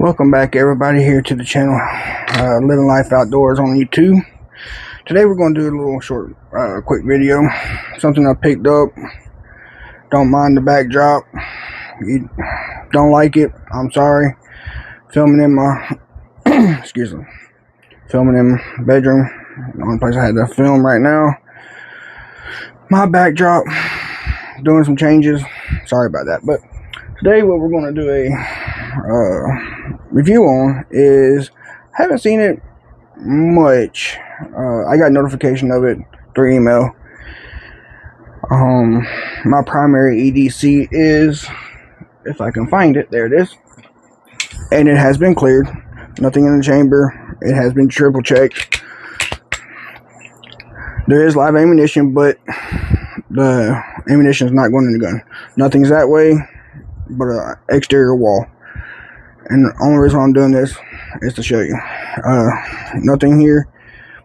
Welcome back, everybody, here to the channel, Living Life Outdoors on YouTube. Today we're going to do a little short, quick video. Something I picked up. Don't mind the backdrop. You don't like it, I'm sorry. Filming in my, excuse me, filming in my bedroom. The only place I had to film right now. My backdrop, doing some changes. Sorry about that. But today what we're going to do a review on is, haven't seen it much. I got notification of it through email. My primary EDC is, if I can find it, there it is, and it has been cleared. Nothing in the chamber. It has been triple checked. There is live ammunition, but the ammunition is not going in the gun. Nothing's that way but an exterior wall. And the only reason I'm doing this is to show you. Nothing here.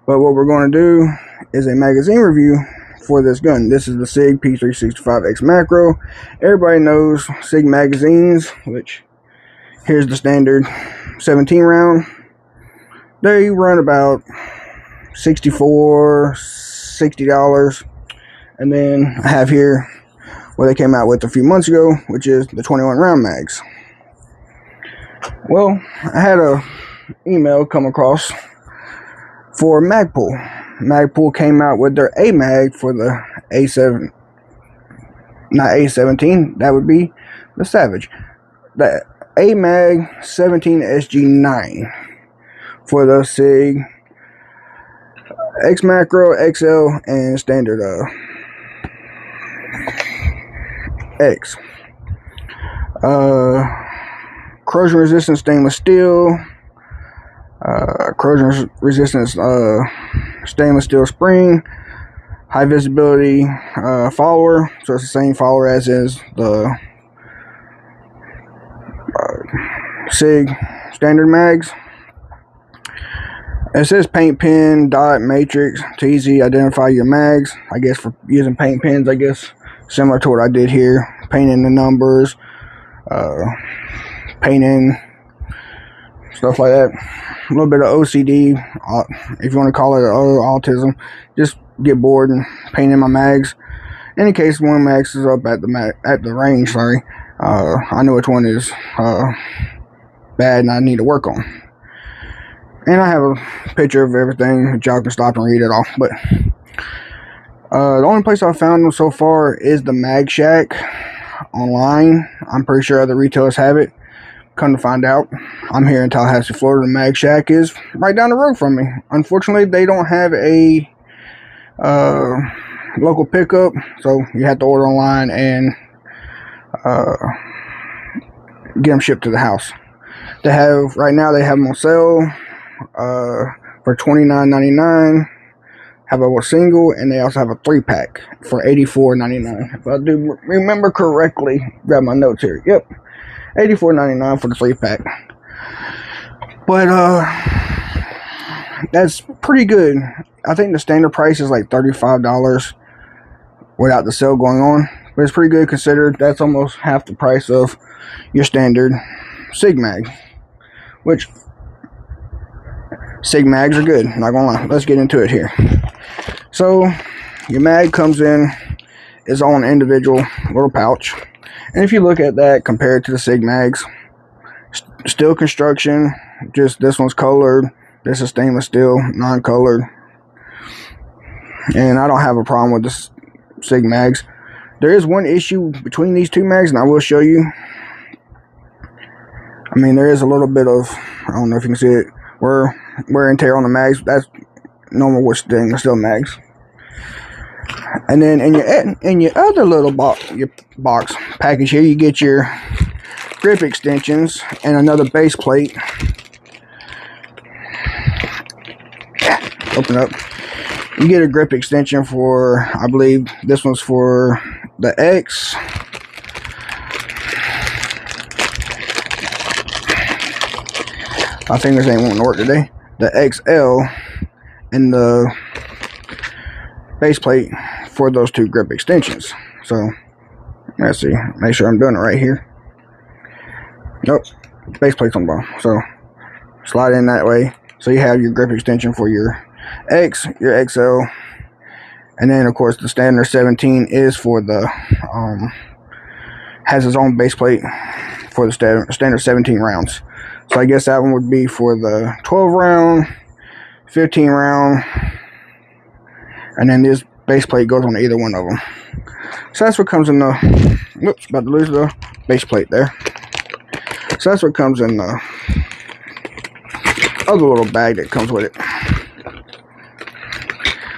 But what we're going to do is a magazine review for this gun. This is the SIG P365X Macro. Everybody knows SIG magazines, which here's the standard 17 round. They run about $60. And then I have here what they came out with a few months ago, which is the 21 round mags. Well, I had a email come across for Magpul. Magpul came out with their AMAG for the A7, not A17, that would be the Savage. The AMAG 17 SG9 for the SIG X Macro, XL, and Standard X. Corrosion resistant stainless steel, corrosion resistant stainless steel spring, high visibility follower, so it's the same follower as is the SIG standard mags. It says paint pen, dot, matrix to easy identify your mags. I guess for using paint pens, I guess similar to what I did here, painting the numbers, painting, stuff like that. A little bit of OCD, if you want to call it, autism. Just get bored and painting my mags. In case one mag is up at the range, sorry, I know which one is bad and I need to work on. And I have a picture of everything that y'all can stop and read it all. But the only place I've found them so far is the Mag Shack online. I'm pretty sure other retailers have it. Come to find out, I'm here in Tallahassee, Florida. The Mag Shack is right down the road from me. Unfortunately, they don't have a local pickup, so you have to order online and get them shipped to the house. They have, right now, they have them on sale for $29.99. Have a single, and they also have a 3-pack for $84.99. If I do remember correctly, grab my notes here. Yep, $84.99 for the 3-pack. But that's pretty good. I think the standard price is like $35 without the sale going on, but it's pretty good considered. That's almost half the price of your standard SIG mag, which SIG mags are good, not gonna lie. Let's get into it here. So your mag comes in its own individual little pouch, and if you look at that compared to the SIG mags, steel construction, just this one's colored, this is stainless steel, non-colored, and I don't have a problem with the SIG mags. There is one issue between these two mags, and I will show you. I mean, there is a little bit of, I don't know if you can see it, wear and tear on the mags. That's normal with stainless steel mags. And then in your other little box package here, you get your grip extensions and another base plate. Open up. You get a grip extension for, I believe this one's for the X. My fingers ain't wanting to work today. The XL and the base plate for those two grip extensions. So let's see, make sure I'm doing it right here. Nope, base plates on the bottom. So slide in that way. So you have your grip extension for your X, your XL, and then of course the standard 17 is for the has its own base plate for the standard 17 rounds. So I guess that one would be for the 12 round, 15 round, and then this base plate goes on either one of them. So that's what comes in the, whoops, about to lose the base plate there. So that's what comes in the other little bag that comes with it.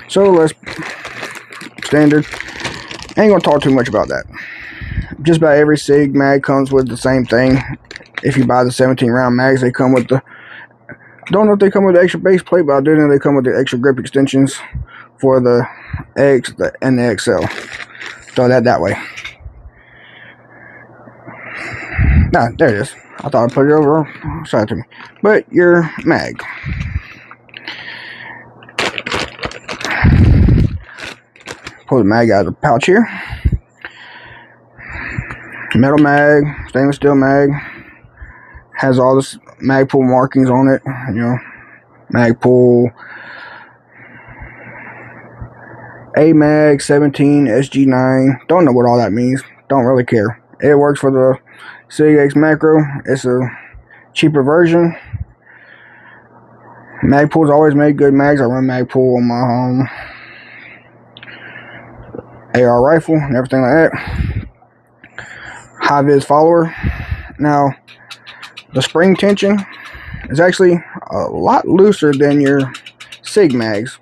So let's, standard, ain't gonna talk too much about that. Just about every SIG mag comes with the same thing. If you buy the 17 round mags, they come with the, don't know if they come with the extra base plate, but I do know they come with the extra grip extensions for the X and the XL. Throw that way. Nah, there it is. I thought I put it over side to me. But your mag. Pull the mag out of the pouch here. Metal mag, stainless steel mag. Has all this Magpul markings on it. You know, Magpul. AMAG 17 SG9. Don't know what all that means. Don't really care. It works for the SIG X macro. It's a cheaper version. Magpul's always made good mags. I run Magpul on my AR rifle and everything like that. High vis follower. Now, the spring tension is actually a lot looser than your SIG mags.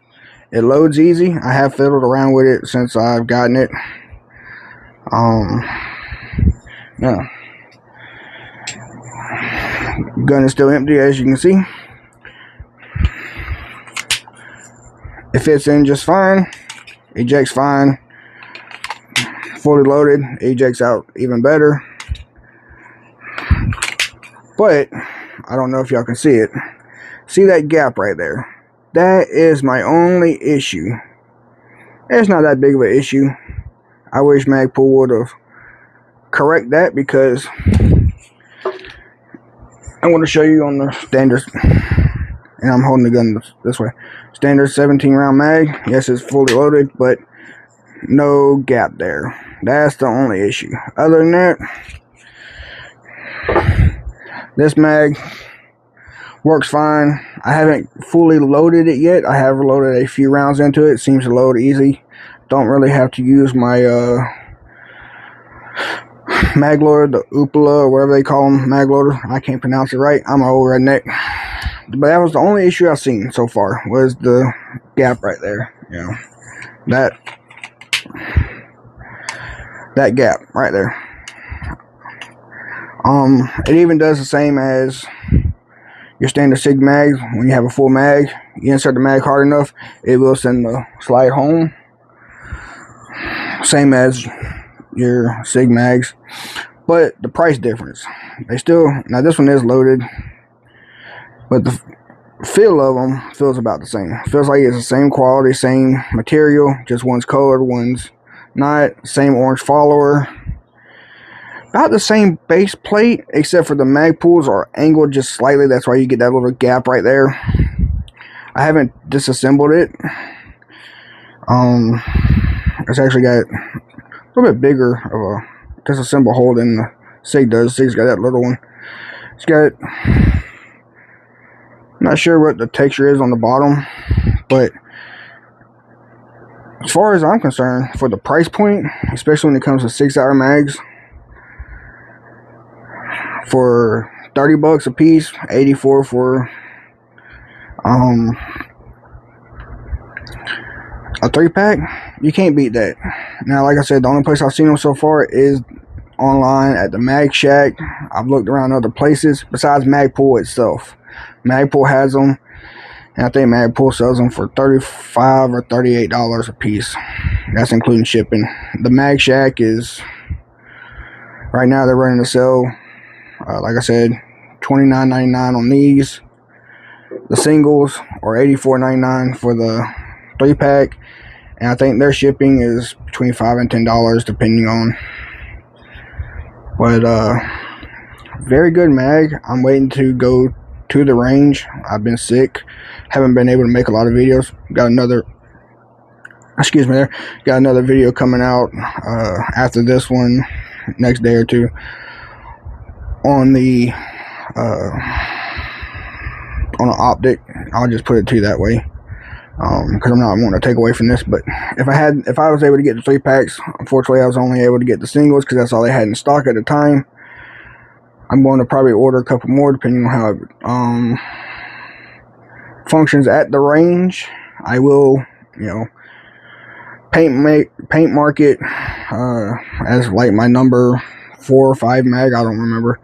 It loads easy. I have fiddled around with it since I've gotten it. Yeah. Gun is still empty, as you can see. It fits in just fine. Ejects fine. Fully loaded. Ejects out even better. But I don't know if y'all can see it. See that gap right there? That is my only issue. It's not that big of an issue. I wish Magpul would have correct that, because I want to show you on the standard, and I'm holding the gun this way. Standard 17 round mag. Yes, it's fully loaded, but no gap there. That's the only issue. Other than that, this mag works fine. I haven't fully loaded it yet. I have loaded a few rounds into it. It seems to load easy. Don't really have to use my mag loader, the Upala, or whatever they call them, mag loader. I can't pronounce it right. I'm an old redneck. But that was the only issue I've seen so far, was the gap right there. You know, that gap right there. It even does the same as your standard SIG mags. When you have a full mag, you insert the mag hard enough, it will send the slide home. Same as your SIG mags, but the price difference. They still, now this one is loaded, but the feel of them feels about the same. Feels like it's the same quality, same material, just one's colored, one's not. Same orange follower. About the same base plate, except for the Magpuls are angled just slightly. That's why you get that little gap right there. I haven't disassembled it. It's actually got a little bit bigger of a disassemble hole than the SIG does. SIG's got that little one. It's got, I'm not sure what the texture is on the bottom, but as far as I'm concerned, for the price point, especially when it comes to 6-hour mags, for $30 a piece, 84 for a 3-pack, you can't beat that. Now, like I said, the only place I've seen them so far is online at the Mag Shack. I've looked around other places besides Magpul itself. Magpul has them, and I think Magpul sells them for $35 or $38 a piece. That's including shipping. The Mag Shack is, right now they're running a sale, like I said, $29.99 on these, the singles, or $84.99 for the 3-pack, and I think their shipping is between $5 and $10 depending on. But Very good mag. I'm waiting to go to the range. I've been sick, haven't been able to make a lot of videos. Got another video coming out after this one, next day or two, on the optic. I'll just put it to you that way, because I'm not wanting to take away from this. But if I was able to get the 3-packs, unfortunately I was only able to get the singles because that's all they had in stock at the time. I'm going to probably order a couple more depending on how it functions at the range. I will, paint mark it as like my number 4 or 5 mag. I don't remember.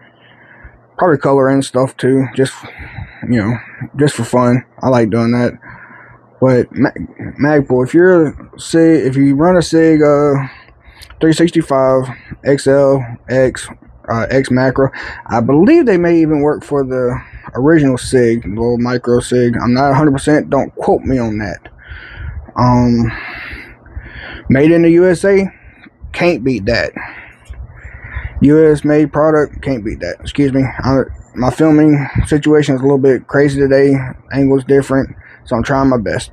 Probably color in stuff too, just for fun. I like doing that. But Magpul, if you run a SIG 365 XL X X macro, I believe they may even work for the original SIG, the little micro SIG. I'm not 100%. Don't quote me on that. Made in the USA, can't beat that. US made product, can't beat that. Excuse me. My filming situation is a little bit crazy today. Angle's different, so I'm trying my best.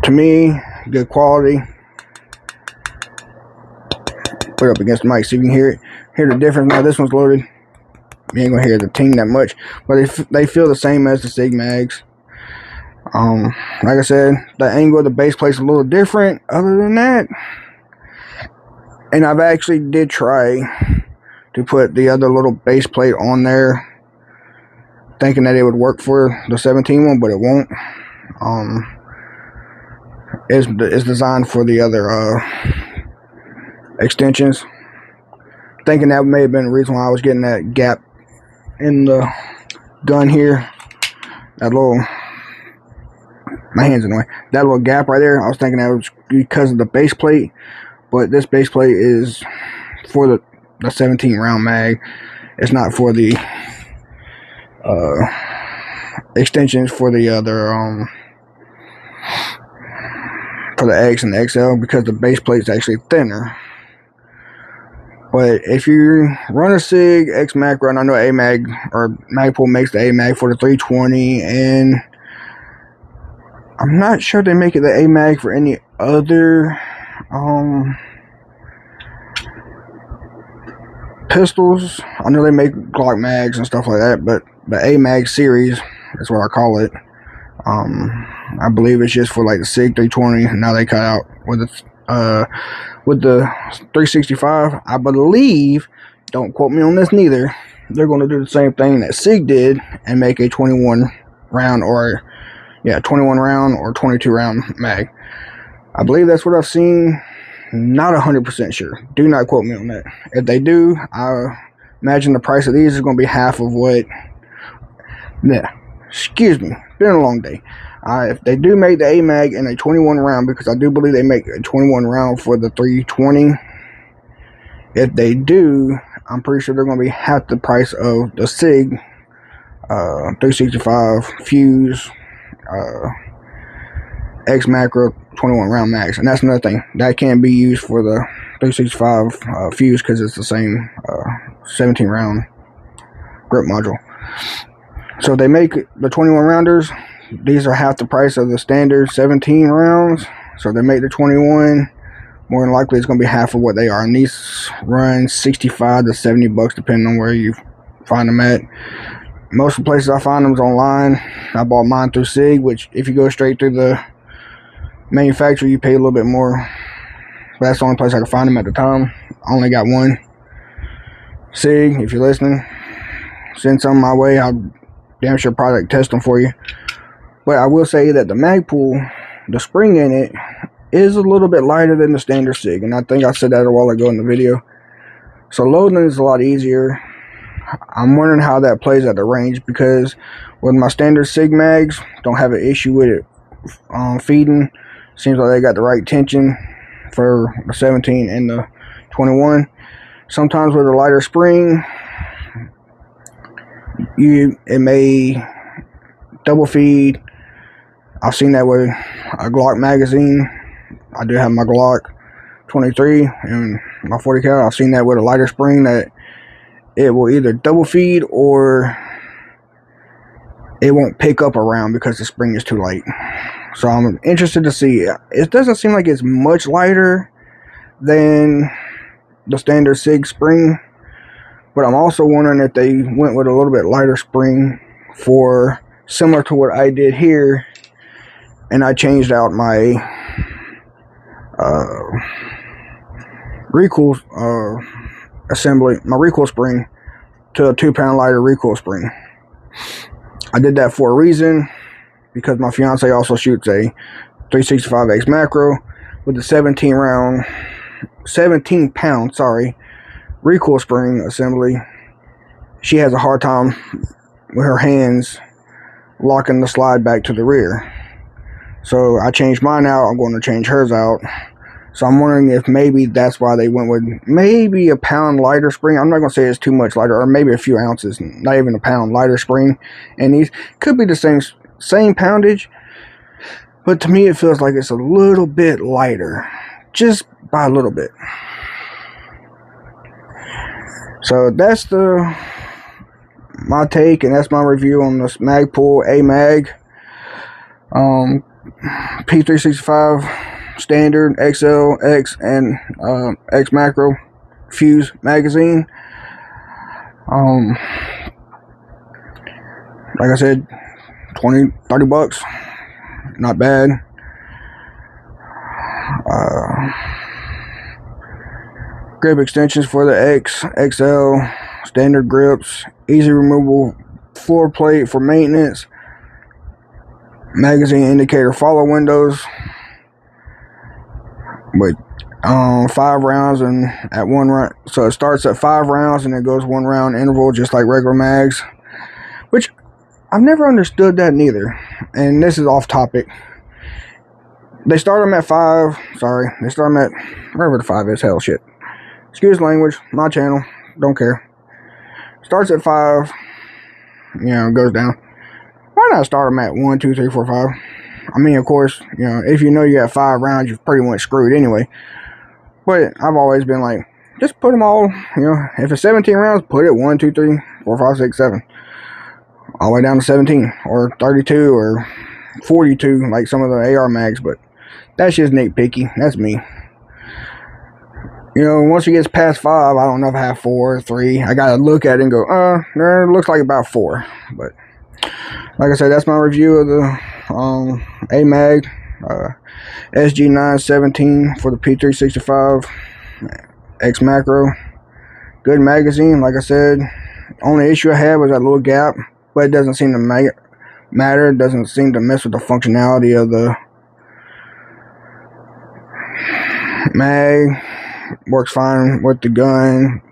To me, good quality. Put it up against the mic so you can hear the difference. Now this one's loaded. You ain't gonna hear the ting that much, but they feel the same as the SIG mags. Like I said, the angle of the base plate's a little different. Other than that, and I've actually did try to put the other little base plate on there, thinking that it would work for the 17 one, but it won't. It's designed for the other extensions. Thinking that may have been the reason why I was getting that gap in the gun here. That little, my hand's in the way. That little gap right there, I was thinking that was because of the base plate, but this base plate is for the 17 round mag. It's not for the extensions for the other for the X and the XL, because the base plate is actually thinner. But if you run a SIG X macro, and I know AMAG or Magpul makes the AMAG for the 320, and I'm not sure they make it the AMAG for any other pistols. I know they make Glock mags and stuff like that, but the AMAG series is what I call it. I believe it's just for like the SIG 320, and now they cut out with the 365. I believe, don't quote me on this neither, they're going to do the same thing that SIG did and make a 21 round or 22 round mag. I believe that's what I've seen. Not 100% sure. Do not quote me on that. If they do, I imagine the price of these is going to be half of what. Yeah, excuse me. Been a long day. If they do make the AMAG in a 21 round, because I do believe they make a 21 round for the 320. If they do, I'm pretty sure they're going to be half the price of the SIG 365 Fuse X macro 21 round mags. And that's another thing that can be used for the 365 Fuse, because it's the same 17 round grip module. So they make the 21 rounders. These are half the price of the standard 17 rounds. So they make the 21. More than likely, it's going to be half of what they are. And these run 65 to 70 bucks, depending on where you find them at. Most of the places I find them is online. I bought mine through SIG, which if you go straight through the manufacturer, you pay a little bit more. But that's the only place I could find them at the time. I only got one. SIG, if you're listening, send some my way. I'll damn sure product test them for you. But I will say that the Magpul, the spring in it is a little bit lighter than the standard SIG, and I think I said that a while ago in the video. So loading is a lot easier. I'm wondering how that plays at the range, because with my standard SIG mags, don't have an issue with it feeding. Seems like they got the right tension for the 17 and the 21. Sometimes with a lighter spring, it may double feed. I've seen that with a Glock magazine. I do have my Glock 23, and my 40 cal. I've seen that with a lighter spring that it will either double feed or it won't pick up a round because the spring is too light. So I'm interested to see. It doesn't seem like it's much lighter than the standard SIG spring, but I'm also wondering if they went with a little bit lighter spring for similar to what I did here, and I changed out my recoil assembly, my recoil spring, to a 2-pound lighter recoil spring. I did that for a reason, because my fiance also shoots a 365X macro with the 17-pound recoil spring assembly. She has a hard time with her hands locking the slide back to the rear. So I changed mine out. I'm going to change hers out. So I'm wondering if maybe that's why they went with maybe a pound lighter spring. I'm not going to say it's too much lighter, or maybe a few ounces, not even a pound lighter spring. And these could be the same poundage, but to me it feels like it's a little bit lighter, just by a little bit. So that's my take, and that's my review on this Magpul AMAG P365 standard XL, X, and X macro fuse magazine. Like I said, 20-30 bucks, not bad. Grip extensions for the X, XL, standard grips, easy removable floor plate for maintenance, magazine indicator follow windows with 5 rounds and at 1 round. So it starts at 5 rounds and it goes 1 round interval, just like regular mags, which I've never understood that neither. And this is off topic. They start them at 5. Sorry, they start them at wherever the 5 is. Hell, shit. Excuse language. My channel. Don't care. Starts at 5. Goes down. Why not start them at 1, 2, 3, 4, 5? I mean, of course, if you know you got 5 rounds, you're pretty much screwed anyway. But I've always been like, just put them all. If it's 17 rounds, put it 1, 2, 3, 4, 5, 6, 7. All the way down to 17 or 32 or 42 like some of the AR mags, but that's just nitpicky. That's me. Once it gets past 5, I don't know if I have 4 or 3. I gotta look at it and go, it looks like about 4. But like I said, that's my review of the AMAG SG9 17 for the P365 X macro. Good magazine. Like I said, only issue I had was that little gap, but it doesn't seem to matter. It doesn't seem to mess with the functionality of the mag. Works fine with the gun.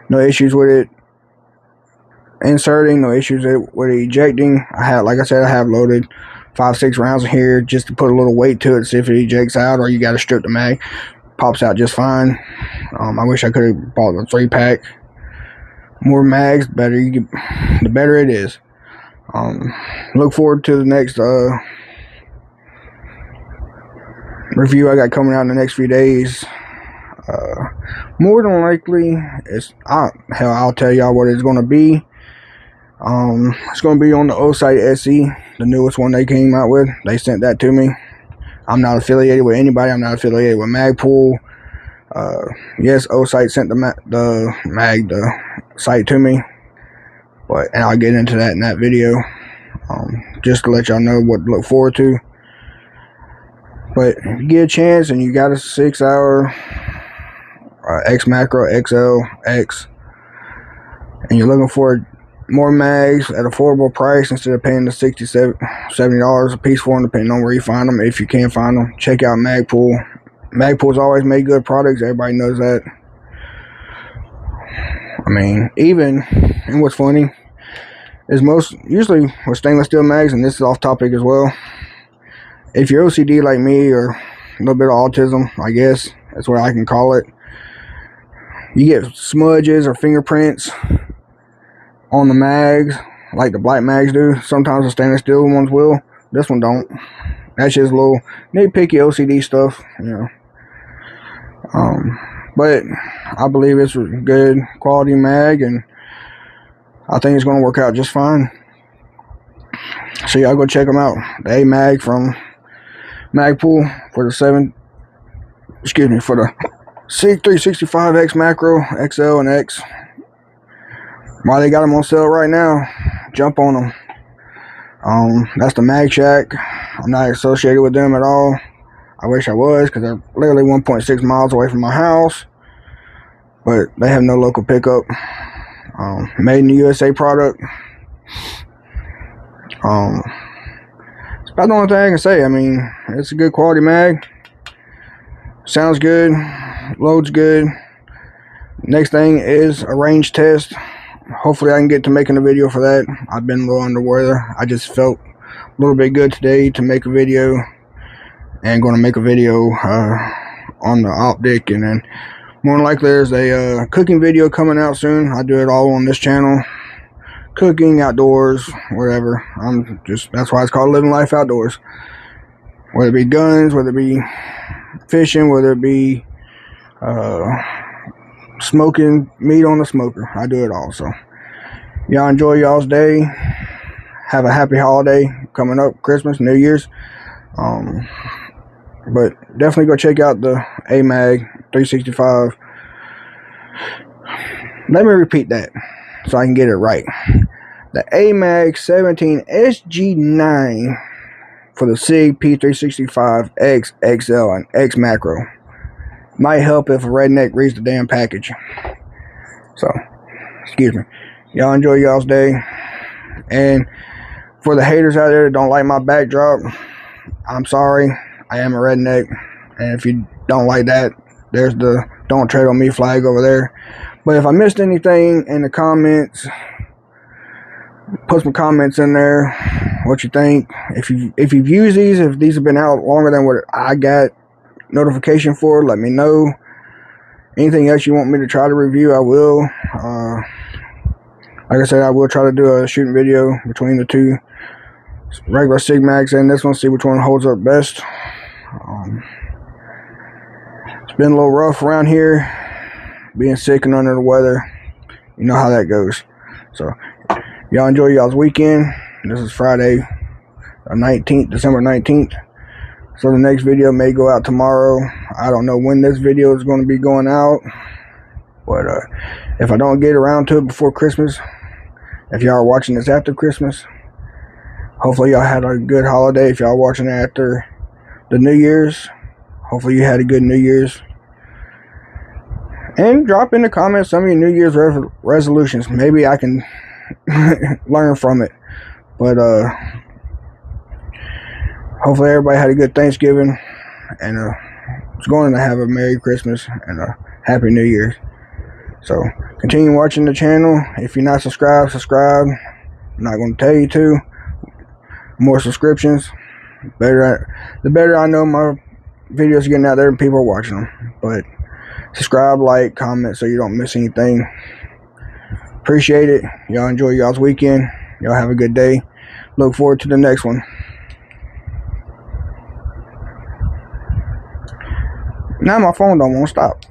No issues with it inserting, no issues with it ejecting. I have loaded 5-6 rounds in here just to put a little weight to it, see if it ejects out, or you got to strip the mag. Pops out just fine. I wish I could have bought the 3-pack. More mags, the better it is. Look forward to the next review I got coming out in the next few days. More than likely, I'll tell y'all what it's going to be. It's going to be on the O-Sight SE, the newest one they came out with. They sent that to me. I'm not affiliated with anybody. I'm not affiliated with Magpul. Yes, O-Sight sent the site to me, and I'll get into that in that video, just to let y'all know what to look forward to. But if you get a chance and you got a 6-hour X macro XL X, and you're looking for more mags at affordable price instead of paying the $60-70 a piece for them, depending on where you find them, if you can find them, check out Magpul. Magpul's always made good products. Everybody knows that. I mean, and what's funny is usually with stainless steel mags, and this is off topic as well, if you're OCD like me, or a little bit of autism, I guess that's what I can call it, you get smudges or fingerprints on the mags like the black mags do. Sometimes the stainless steel ones will. This one don't. That's just a little nitpicky OCD stuff, But I believe it's a good quality mag, and I think it's going to work out just fine. So y'all go check them out. The AMAG from Magpul for the SIG 365X Macro, XL, and X. While they got them on sale right now, jump on them. That's the Mag Shack. I'm not associated with them at all. I wish I was, because they're literally 1.6 miles away from my house, but they have no local pickup. Made in the USA product. It's about the only thing I can say. I mean, it's a good quality mag. Sounds good. Loads good. Next thing is a range test. Hopefully I can get to making a video for that. I've been a little under weather. I just felt a little bit good today to make a video. And going to make a video on the optic, and then more than likely there's a cooking video coming out soon. I do it all on this channel. Cooking, outdoors, whatever. That's why it's called Living Life Outdoors. Whether it be guns, whether it be fishing, whether it be smoking meat on the smoker. I do it all. So y'all enjoy y'all's day. Have a happy holiday coming up, Christmas, New Year's. But definitely go check out the AMAG 365. Let me repeat that so I can get it right. The AMAG 17 SG9 for the SIG P365X, XL, and X Macro. Might help if a redneck reads the damn package. So, excuse me. Y'all enjoy y'all's day. And for the haters out there that don't like my backdrop, I'm sorry. I am a redneck, and if you don't like that, there's the "Don't Tread on Me" flag over there. But if I missed anything in the comments, put some comments in there. What you think? If you've used these, if these have been out longer than what I got notification for, let me know. Anything else you want me to try to review, I will. Like I said, I will try to do a shooting video between the two regular SIG mags and this one, see which one holds up best. It's been a little rough around here, being sick and under the weather. You know how that goes. So y'all enjoy y'all's weekend. This is Friday, December 19th. So the next video may go out tomorrow. I don't know when this video is going to be going out, but if I don't get around to it before Christmas, if y'all are watching this after Christmas, hopefully y'all had a good holiday. If y'all watching it after the New Year's, hopefully you had a good New Year's. And drop in the comments some of your New Year's resolutions. Maybe I can learn from it. But hopefully everybody had a good Thanksgiving, and is going to have a Merry Christmas and a Happy New Year. So continue watching the channel. If you're not subscribed, subscribe. I'm not going to tell you to. More subscriptions, the better I know my videos are getting out there and people are watching them. But subscribe, like, comment so you don't miss anything. Appreciate it. Y'all enjoy y'all's weekend. Y'all have a good day. Look forward to the next one. Now my phone don't want to stop.